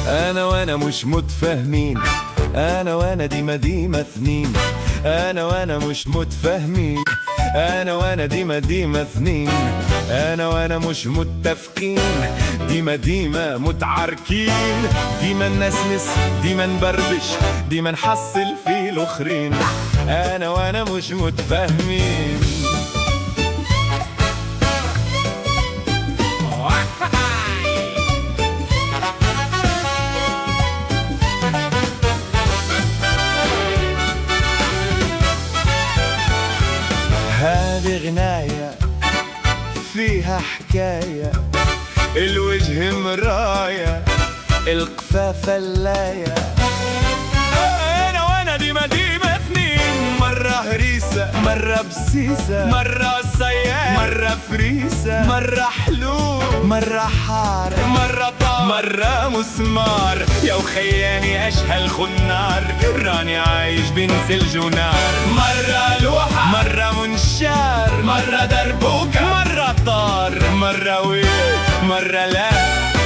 أنا وأنا مش متفاهمين، أنا وأنا ديما اثنين، أنا وأنا مش متفاهمين، أنا وأنا ديما اثنين، أنا وأنا مش متفقين، ديما متعاركين، ديما نسنس، ديما نبربش، ديما نحصل في الآخرين، أنا وأنا مش متفاهمين. هذه غناية فيها حكاية، الوجه مراية، القفا فلاية. أنا وأنا ديما اثنين، مرة هريسة، مرة بسيسة، مرة صياد، مرة فريسة، مرة حلو، مرة حار، مرة طار، مرة مسمار. يا وخياني أشهى خنار، راني عايش بين ثلج ونار. مرة لوحة، مرة منشار، مرة دربوكة، مرة طار، مرة ويل، مرة لا،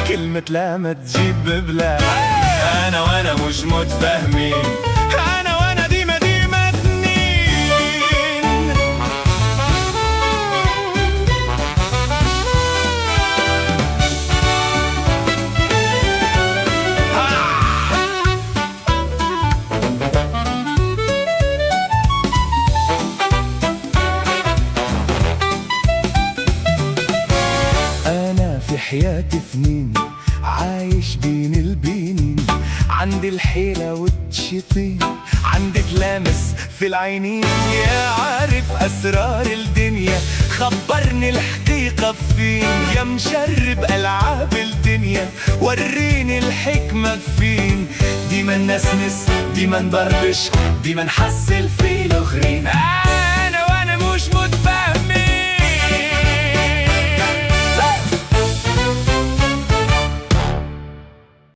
كلمة لا ما تجيب بلا. أنا وأنا مش متفاهمين، أنا وأنا ديما اثنين. أنا في حياتي اثنين، عايش بين البينين، عندي الحيلة والشيطين، عندي تلامس في العينين. يا عارف أسرار الدنيا، خبرني الحقيقة فين، يا مجرب ألعاب الدنيا، وريني الحكمة فين. ديما نسنس، ديما نبربش، ديما نحصل في الآخرين.